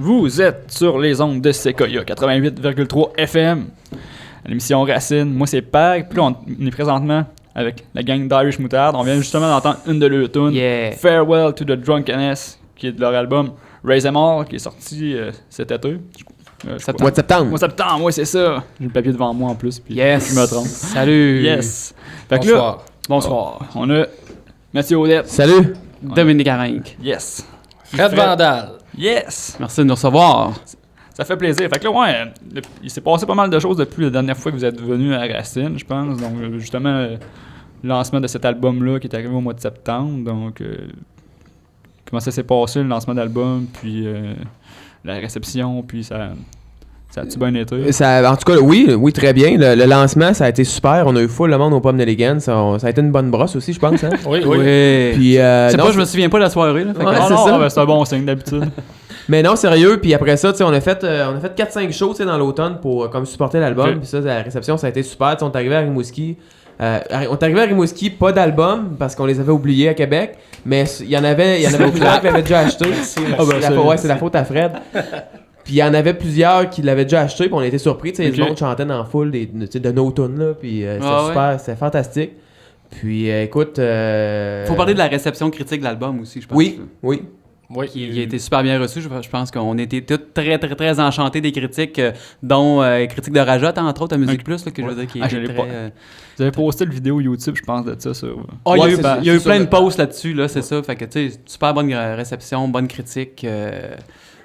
Vous êtes sur les ondes de Sequoia 88,3 FM. À l'émission Racine, moi c'est Pag, puis là on est présentement avec la gang d'Irish Moutarde. On vient justement d'entendre une de leurs tunes, Farewell to the Drunkenness, qui est de leur album Raise 'Em All, qui est sorti cet été. Mois de septembre. Mois de septembre, oui, c'est ça. J'ai le papier devant moi en plus, puis je me trompe. Salut. Yes. Fait que Bonsoir. là, bonsoir. On a Mathieu Audette. Salut. Dominique Arinck. Yes. Fred Vandal. Yes. Merci de nous recevoir. Ça fait plaisir. Fait que là, ouais, il s'est passé pas mal de choses depuis la dernière fois que vous êtes venu à Racine, je pense. Donc, justement, le lancement de cet album-là qui est arrivé au mois de septembre. Donc, comment ça s'est passé, le lancement d'album, puis la réception, puis ça a-tu bien été? En tout cas, oui, très bien. Le lancement, ça a été super. On a eu full le monde aux pommes d'Elegance. Ça a été une bonne brosse aussi, je pense. Hein? Oui. Puis, je me souviens pas de la soirée. Là, c'est ça. C'est un bon signe d'habitude. Mais non, sérieux, puis après ça, on a fait 4-5 shows dans l'automune pour comme supporter l'album. Okay. Puis ça, la réception, ça a été super. On est arrivé à Rimouski. Pas d'album parce qu'on les avait oubliés à Québec. Mais il y en avait plusieurs qui l'avaient déjà acheté. C'est la faute à Fred. Puis il y en avait plusieurs qui l'avaient déjà acheté, puis on a été surpris. Le monde chantait dans la foule de nos tunes, là. Puis c'était super, c'était fantastique. Puis écoute. Faut parler de la réception critique de l'album aussi, je pense. Oui. Il a été super bien reçu. Je pense qu'on était tous très, très, très enchantés des critiques, dont critiques de Rajot, entre autres, à Musique Plus, là, que je veux dire, qui est très... Vous avez posté le vidéo YouTube, je pense, de ça. Il y a eu plein de posts là-dessus, là, c'est ça. Fait que, tu sais, super bonne réception, bonne critique.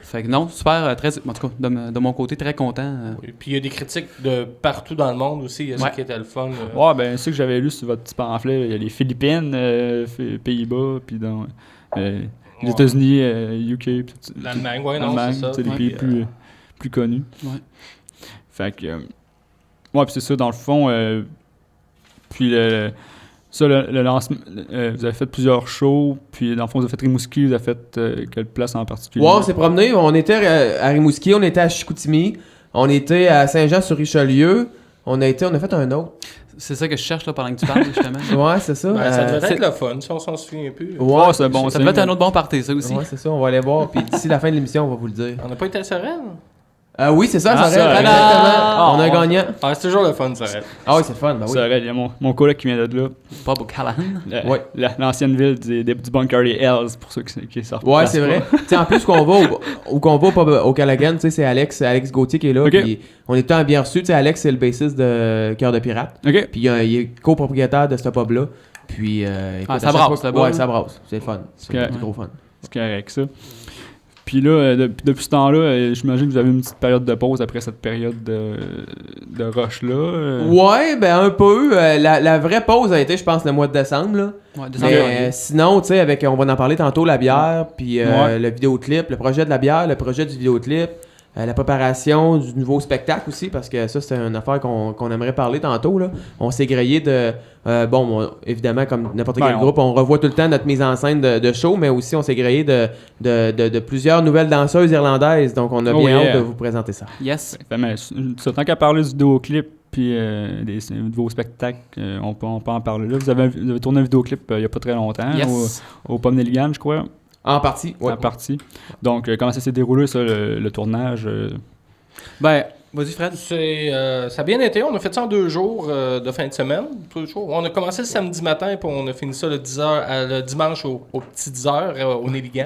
Fait que non, super, en tout cas, de mon côté, très content. Oui, puis il y a des critiques de partout dans le monde aussi, il y a ça qui était le fun. Ouais, ben, c'est que j'avais lu sur votre petit pamphlet, il y a les Philippines, Pays-Bas, puis dans les États-Unis, UK, l'Allemagne, c'est ça. C'est des pays plus connus. Ouais. Fait que, ouais, puis c'est ça, dans le fond, puis le lancement, vous avez fait plusieurs shows, puis dans le fond, vous avez fait Rimouski, vous avez fait quelle place en particulier? Ouais, on s'est promené, on était à Rimouski, on était à Chicoutimi, on était à Saint-Jean-sur-Richelieu, on a fait un autre. C'est ça que je cherche là, pendant que tu parles, justement. Ouais, c'est ça. Ça devait être le fun, si on s'en souvient plus. Ouais, c'est bon. Ça devait être un autre bon party, ça aussi. Ouais, c'est ça, on va aller voir, puis d'ici la fin de l'émission, on va vous le dire. On n'a pas été à Sorel? Oui, c'est ça, Ah, Sorel, exactement. On a un gagnant. Ah, c'est toujours le fun, Sorel. Ah oui, c'est le fun, bah oui. Sorel, il y a mon coloc qui vient de là. Bob O'Callaghan. Ouais. L'ancienne ville du bunker des Hells, pour ceux qui sortent. Ouais, c'est vrai. Tu sais, en plus, qu'on va au Callaghan, tu sais, c'est Alex Gauthier qui est là. Okay. Puis on est tout bien reçu. Tu sais, Alex, c'est le bassiste de Cœur de Pirate. OK. Puis il est copropriétaire de ce pub-là. Puis, écoute, ça brasse là-bas. Ouais, ça brasse. C'est le fun. C'est du gros fun. C'est correct, ça. Puis là, depuis ce temps-là, j'imagine que vous avez une petite période de pause après cette période de rush-là. Ouais, ben un peu. La vraie pause a été, je pense, le mois de décembre. Là. Ouais, décembre. Mais sinon, tu sais, on va en parler tantôt, la bière, puis le vidéoclip, le projet de la bière, le projet du vidéoclip, la préparation du nouveau spectacle aussi, parce que ça, c'est une affaire qu'on aimerait parler tantôt. Là. On s'est grillé de... évidemment, comme n'importe quel groupe, on revoit tout le temps notre mise en scène de show, mais aussi on s'est grillé de plusieurs nouvelles danseuses irlandaises, donc on a bien hâte de vous présenter ça. Yes. Mais tant qu'à parler du vidéoclip puis des nouveaux spectacles, on peut en parler là. Vous avez tourné un vidéoclip il n'y a pas très longtemps, au Pomme d'Eligan, je crois. En partie, oui. En partie. Donc, comment ça s'est déroulé, ça, le tournage? Ben, vas-y, Fred. Ça a bien été. On a fait ça en 2 jours de fin de semaine. 2 jours. On a commencé le samedi matin, puis on a fini ça le dimanche aux petites heures au Néligan.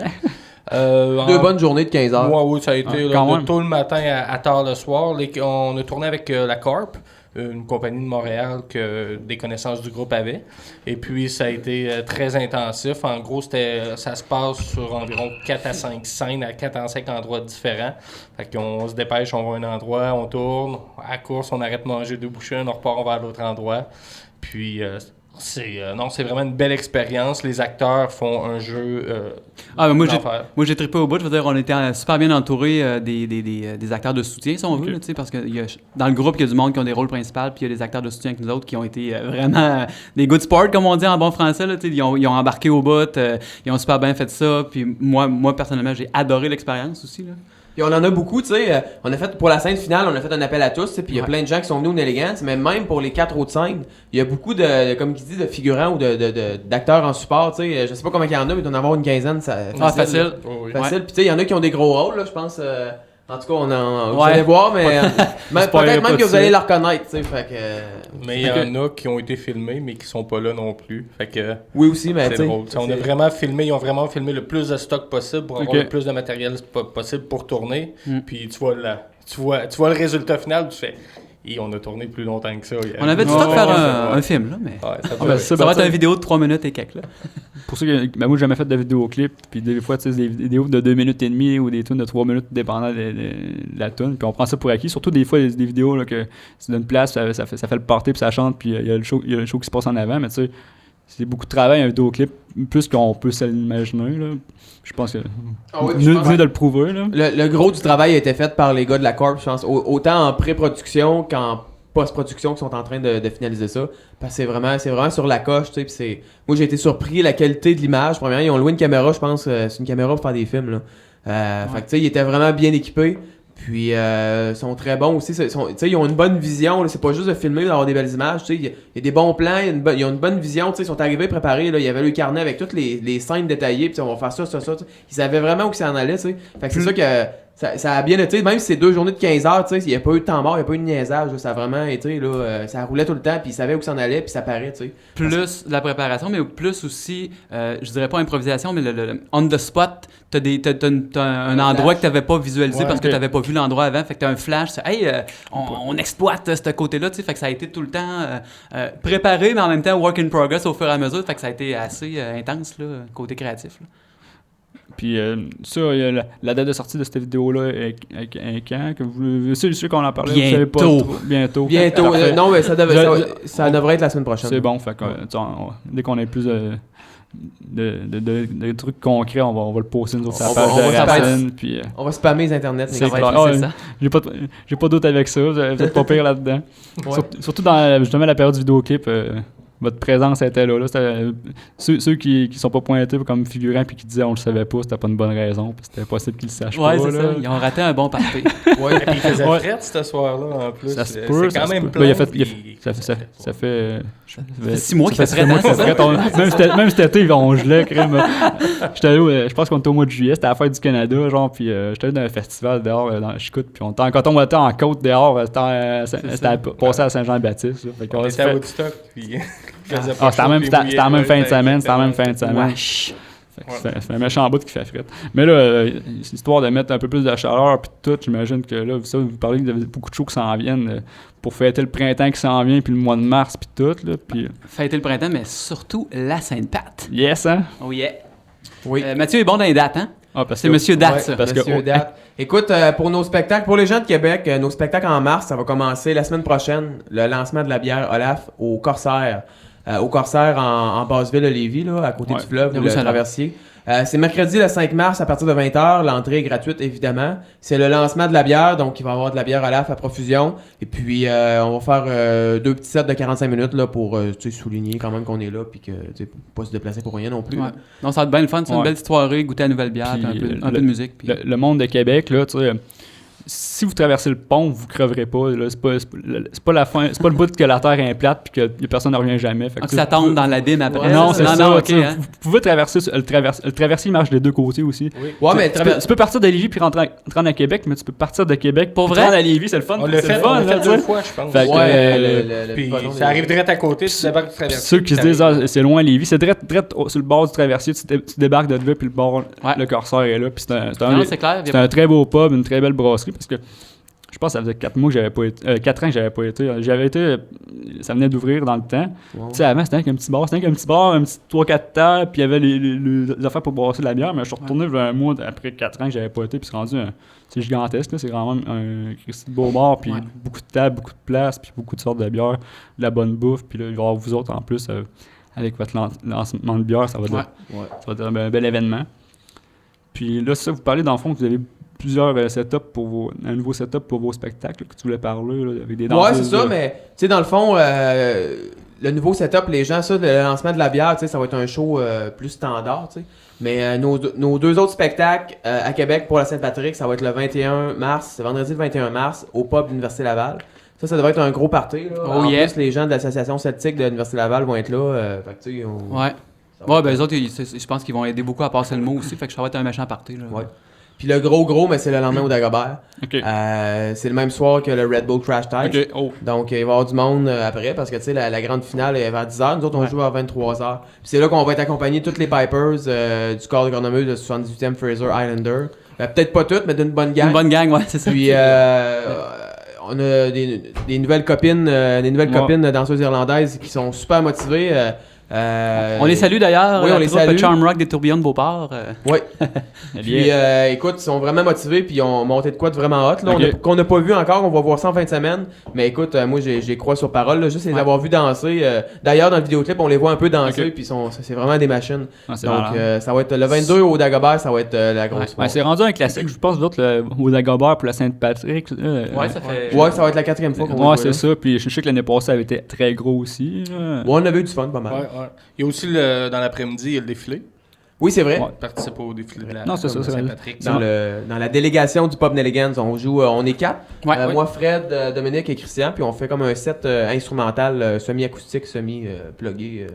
2 bonnes journées de 15 heures. Oui, ça a été de tôt le matin à tard le soir. On a tourné avec la Corp, une compagnie de Montréal que des connaissances du groupe avaient. Et puis, ça a été très intensif. En gros, ça se passe sur environ 4 à 5 scènes à 4 à 5 endroits différents. Fait qu'on se dépêche, on va à un endroit, on tourne. À la course, on arrête de manger 2 bouchées, on repart, on va à l'autre endroit. Puis... c'est vraiment une belle expérience. Les acteurs font un jeu moi j'ai trippé au bout. Je veux dire, on était super bien entouré des acteurs de soutien, si on veut, parce que dans le groupe, il y a du monde qui ont des rôles principaux, puis il y a des acteurs de soutien avec nous autres qui ont été vraiment des good sports, comme on dit en bon français. Là, ils ont embarqué au bout, ils ont super bien fait ça. Puis moi personnellement, j'ai adoré l'expérience aussi. Là. Puis on en a beaucoup, tu sais. On a fait, pour la scène finale, on a fait un appel à tous, puis il y a plein de gens qui sont venus au Elegance, mais même pour les 4 autres scènes, il y a beaucoup de, comme qu'il dit, de figurants ou d'acteurs en support, tu sais. Je sais pas combien il y en a, mais il doit en avoir une quinzaine. Facile. Facile. Puis tu sais, il y en a qui ont des gros rôles, là, je pense. En tout cas, vous allez voir, mais peut-être même que vous allez la reconnaître, tu sais. Fait que. Mais il y en a qui ont été filmés, mais qui sont pas là non plus. Fait que. Oui, aussi, mais c'est drôle. On a vraiment filmé, ils ont vraiment filmé le plus de stock possible pour avoir le plus de matériel possible pour tourner. Puis tu vois le résultat final, tu fais. Et on a tourné plus longtemps que ça. On avait du temps de faire un film, là, mais. Ça va être une vidéo de 3 minutes et quelques, là. Pour ceux qui. Moi, j'ai jamais fait de vidéoclip, puis des fois, tu sais, des vidéos de 2 minutes et demie ou des tunes de 3 minutes, dépendant de la tune, puis on prend ça pour acquis. Surtout des fois, des vidéos là, que c'est d'une place, ça fait le party, puis ça chante, puis il y a le show qui se passe en avant, mais tu sais, c'est beaucoup de travail, un vidéoclip, plus qu'on peut s'imaginer, là. Je pense que vous venez de le prouver. Là. Le gros du travail a été fait par les gars de la Corp, je pense, autant en pré-production qu'en post-production qui sont en train de finaliser ça. Parce que c'est vraiment sur la coche, tu sais. Moi, j'ai été surpris la qualité de l'image. Premièrement, ils ont loué une caméra, je pense, c'est une caméra pour faire des films. Là. Fait que tu sais, ils étaient vraiment bien équipés. Puis ils sont très bons aussi. Ils ont une bonne vision. Là. C'est pas juste de filmer, d'avoir des belles images. Il y a des bons plans, ils ont une bonne vision. Ils sont arrivés préparés. Là. Il y avait le carnet avec toutes les scènes détaillées. Puis on va faire ça. Ils savaient vraiment où ça en allait. Fait que c'est ça que ça a bien été. Même si c'est 2 journées de 15 heures, il n'y a pas eu de temps mort, il n'y a pas eu de niaisage. Là. Ça a vraiment été. Là, ça roulait tout le temps. Puis ils savaient où ça en allait. Puis ça paraît. Plus la préparation, mais plus aussi, je dirais pas improvisation, mais le on the spot. T'as un endroit que tu n'avais pas visualisé parce que tu n'avais pas vu l'endroit avant. Fait que tu as un flash. Hey, on exploite ce côté-là. Fait que ça a été tout le temps préparé, mais en même temps work in progress au fur et à mesure. Fait que ça a été assez intense, là, côté créatif. Là. Puis ça, la date de sortie de cette vidéo-là est quand? C'est sûr qu'on en parlait. Bientôt. Non, mais ça devrait être la semaine prochaine. C'est bon. Fait que, dès qu'on a plus de trucs concrets, on va le poster sur sa page de Racine. Puis, on va spammer les internets. C'est clair. J'ai pas d'autre avec ça. Vous êtes pas pire là-dedans. Surtout dans justement la période du vidéoclip. Votre présence était là. Ceux qui sont pas pointés comme figurants puis qui disaient on le savait pas, c'était pas une bonne raison, puis c'était possible qu'ils le sachent pas. Ouais, c'est ça. Ils ont raté un bon party. Ouais, puis il faisait fret ce soir-là en plus. Ça se peut. C'est quand même plein. Ça fait 6 mois qu'il fait fret. Même cet été, on gelait, crème. J'étais allé, je pense qu'on était au mois de juillet, c'était à la fête du Canada, genre, puis j'étais allé dans un festival dehors dans Chicoute, puis quand on était en côte dehors, c'était passé à Saint-Jean-Baptiste. On était à Woodstock, puis... c'était la même fin de semaine. C'est un méchant bout qui fait frette. Mais là, histoire de mettre un peu plus de chaleur puis tout, j'imagine que là, vous parlez que vous avez beaucoup de shows qui s'en viennent pour fêter le printemps qui s'en vient puis le mois de mars puis tout. Là, puis... Fêter le printemps, mais surtout la Sainte-Pat. Yes, hein? Oh yeah. Oui. Mathieu est bon dans les dates, hein? C'est Monsieur Date, ça. Monsieur Date. Écoute, pour nos spectacles, pour les gens de Québec, nos spectacles en mars, ça va commencer la semaine prochaine, le lancement de la bière Olaf au Corsaire. Au Corsaire en Basse-Ville de Lévis, là, à côté du fleuve, le traversier. C'est mercredi le 5 mars à partir de 20h. L'entrée est gratuite, évidemment. C'est le lancement de la bière, donc il va y avoir de la bière Olaf à profusion. Et puis, on va faire 2 petits sets de 45 minutes là, pour souligner quand même qu'on est là, puis que pas se déplacer pour rien non plus. Ouais. Non, ça va être bien le fun. C'est une belle petite soirée, goûter à la nouvelle bière, un peu de musique. Puis... Le monde de Québec, là, tu sais... Si vous traversez le pont, vous creverez pas. Là. C'est pas la fin, c'est pas le bout que la terre est plate puis que personne ne revient jamais. Fait que ça tombe dans l'abîme après. Ouais, non, c'est ça. Okay, vous pouvez traverser le traversier, il marche des deux côtés aussi. Oui. Ouais, mais tu peux partir de Lévis puis rentrer à Québec, mais tu peux partir de Québec pour vrai. Rentrer à Lévis, c'est le fun. On l'a fait 2 fois, je pense. Puis ça arrive direct à côté, tu débarques du traversier. Ceux qui se disent c'est loin Lévis, c'est direct sur le bord du traversier, tu débarques de là puis le bord, le Corsaire est là. Puis c'est un très beau pub, une très belle brasserie parce que je pense que ça faisait 4 mois que j'avais pas été. 4 ans que j'avais pas été. J'avais été. Ça venait d'ouvrir dans le temps. Wow. Tu sais, avant, c'était un petit bar. C'était un petit bar, un petit 3-4 tables, puis il y avait les affaires pour brasser de la bière. Mais je suis retourné vers un mois après 4 ans que j'avais pas été, puis c'est rendu c'est gigantesque. Là. C'est vraiment un beau bar, puis beaucoup de tables, beaucoup de places, puis beaucoup de sortes de bières, de la bonne bouffe. Puis là, il va y avoir vous autres en plus, avec votre lancement de bière, ça va être un bel événement. Puis là, ça, vous parlez dans le fond que vous avez plusieurs setups un nouveau setup pour vos spectacles que tu voulais parler là, avec des danseuses. Ouais, c'est ça, mais tu sais, dans le fond, le nouveau setup, les gens, ça, le lancement de la bière, tu sais, ça va être un show plus standard, tu sais. Mais nos 2 autres spectacles à Québec pour la Saint-Patrick, ça va être le 21 mars, c'est vendredi le 21 mars, au pub de l'Université Laval. Ça devrait être un gros party. Là. Oh en yeah. plus, les gens de l'association celtique de l'Université Laval vont être là. Fait que, tu sais, Ouais. Ouais, ben les autres, je pense qu'ils vont aider beaucoup à passer le mot aussi. Fait que ça va être un méchant party. Là. Ouais. Puis le gros, mais c'est le lendemain au Dagobert. OK. C'est le même soir que le Red Bull Crash Test. OK. Oh. Donc, il va y avoir du monde après parce que tu sais, la grande finale est vers 10h. Nous autres, on joue à 23h. Puis c'est là qu'on va être accompagné toutes les Pipers du corps de cornemuse de 78e Fraser Islander. Peut-être pas toutes, mais d'une bonne gang. Une bonne gang, ouais, c'est ça. Puis, on a des nouvelles copines, copines danseuses irlandaises qui sont super motivées. On les salue d'ailleurs. Oui, on les salue. Charm Rock des Tourbillons de Beauport. Oui. Puis, écoute, ils sont vraiment motivés, puis ils ont monté de quoi de vraiment hot, là, Ok. qu'on n'a pas vu encore, on va voir ça en fin de semaine. Mais écoute, moi, j'ai crois sur parole, là, juste les avoir vus danser. D'ailleurs, dans le vidéoclip, on les voit un peu danser, Ok. puis c'est vraiment des machines. Ah, c'est Donc, malade. ça va être le 22 au Dagobert, ça va être la grosse Ouais, soirée. c'est rendu un classique. Je pense d'autres au Dagobert pour la Sainte-Patrick. Ouais, ça fait. Ouais, ça va être la 4e fois qu'on va Ouais, jouer, c'est ça. Puis je sais que l'année passée, ça avait été très gros aussi. là. Ouais, on avait eu du fun, pas mal. Ouais. Il y a aussi dans l'après-midi, il y a le défilé. Oui, c'est vrai. Ouais. Je participe au défilé de la Non, c'est ça, de c'est vrai. Saint-Patrick. Dans la délégation du Pop Nelligans, on joue, on est 4. Ouais. Moi, Fred, Dominique et Christian, puis on fait comme un set instrumental, semi-acoustique, semi-plugué.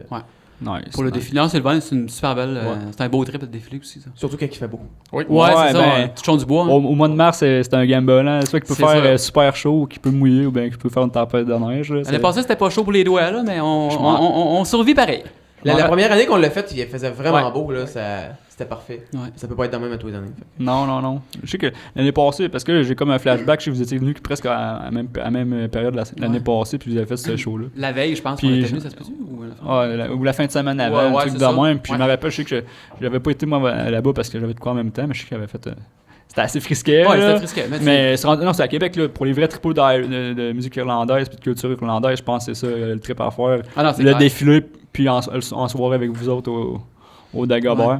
Nice. Pour le nice. défilé, c'est le vent, c'est une super belle. Ouais. C'est un beau trip de défilé aussi, ça. Surtout quand il fait beau. Oui. Ouais, c'est ça. ben, Tu chantes du bois. hein. Au mois de mars, c'est un gamble. Soit qui peut C'est faire ça. super chaud, qui peut mouiller, ou bien qui peut faire une tempête de neige. là. L'année passée, c'était pas chaud pour les doigts, là, mais on survit pareil. La Ouais. première année qu'on l'a fait, il faisait vraiment Ouais. beau, là, c'était parfait. Ouais. Ça peut pas être dans le même à tous les années. Non. Je sais que l'année passée, parce que j'ai comme un flashback, je sais que vous étiez venus presque à la même période l'année passée, puis vous avez fait ce show-là. La veille, je pense Puis- qu'on était venus, ça se peut-tu? Ou la fin de semaine avant, Ouais, un ouais, truc c'est de ça. même. Puis Ouais. je me rappelle, je sais que j'avais pas été moi là-bas parce que j'avais de quoi en même temps, mais je sais qu'il avait fait. C'était assez frisqué. Ouais, là. c'était frisquet. Mais c'est à Québec, là, pour les vrais tripos de musique irlandaise puis de culture irlandaise, je pense que c'est ça le trip à faire. Ah non, c'est Le clair. défilé, puis en soirée avec vous autres au Dagobert. Ouais.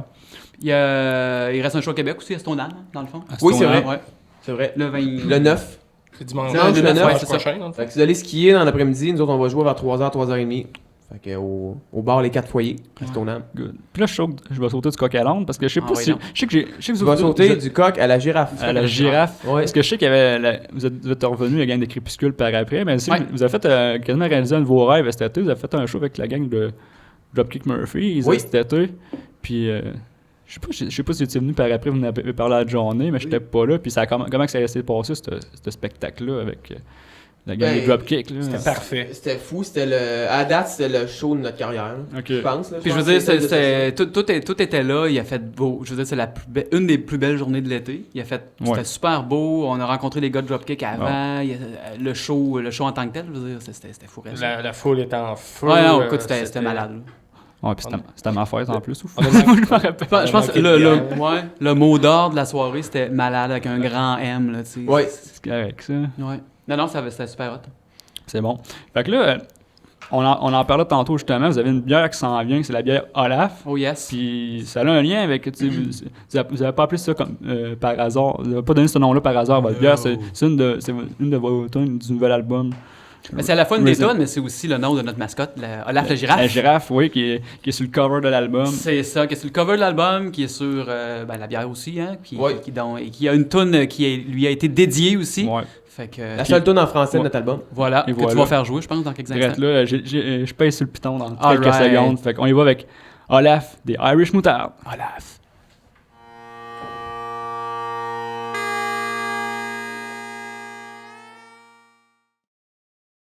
Il reste un show au Québec aussi, à Stoneham, dans le fond. Oui, c'est vrai. Ouais. C'est vrai. Le 20. Le 9. C'est dimanche. Dimanche, le 9, dimanche ouais, c'est prochain, dans le fond. Fait que si vous allez skier dans l'après-midi, nous autres, on va jouer vers 3h, 3h30. Fait que au bar Les 4 Foyers, à Stoneham. Good. Puis là, je vais sauter du coq à l'âne parce que je sais Ah pas oui, si. non. Je sais que Tu vas sauter du coq à la girafe. à la girafe. Ouais. Parce que je sais qu'il y avait. Vous êtes revenu, la gang de Crépuscule par après. Mais si Ouais. vous avez fait quasiment réalisé un de vos rêves cet été. Vous avez fait un show avec la gang de Dropkick Murphy Oui. cet été. Puis. Je sais pas si vous étiez venu par après, vous en avez parlé à la journée, mais j'étais pas là. Puis comment que ça s'est passé, ce spectacle-là, avec la gang Ben, de Dropkick? Là. C'était parfait. C'était fou. À date, c'était le show de notre carrière. Là, Ok. je pense. Là. Puis je veux dire, tout était là. Il a fait beau. Je veux dire, c'est une des plus belles journées de l'été. C'était Ouais. super beau. On a rencontré les gars de Dropkick avant. Le show en tant que tel, je veux dire, c'était fou. La foule était en feu. Ouais, non, écoute, c'était malade. là. Ouais, puis c'était ma fête en plus. On a Je pense que le mot d'ordre de la soirée, c'était malade avec un grand M. Là, tu sais. Ouais. C'est correct, ça. Ouais. Non, c'était super hot. C'est bon. Fait que là, on en parlait tantôt justement. Vous avez une bière qui s'en vient, c'est la bière Olaf. Oh yes. Puis ça a un lien avec. Tu sais, vous avez pas appelé ça comme par hasard. Vous avez pas donné ce nom-là par hasard. Votre bière, c'est une de vos tunes du nouvel album. Mais c'est à la fois une des Reason. tonnes, mais c'est aussi le nom de notre mascotte, Olaf la girafe. La girafe, oui, qui est sur le cover de l'album. C'est ça, qui est sur le cover de l'album, qui est sur la bière aussi, hein, Ouais. et qui a une tune lui a été dédiée aussi. Ouais. Fait que La seule tune en français de notre album. voilà, Et que voilà. tu vas faire jouer, je pense, dans quelques Direct instants. là, je pèse sur le piton dans quelques Alright. secondes. Fait qu'on y va avec Olaf des Irish Moutards. Olaf.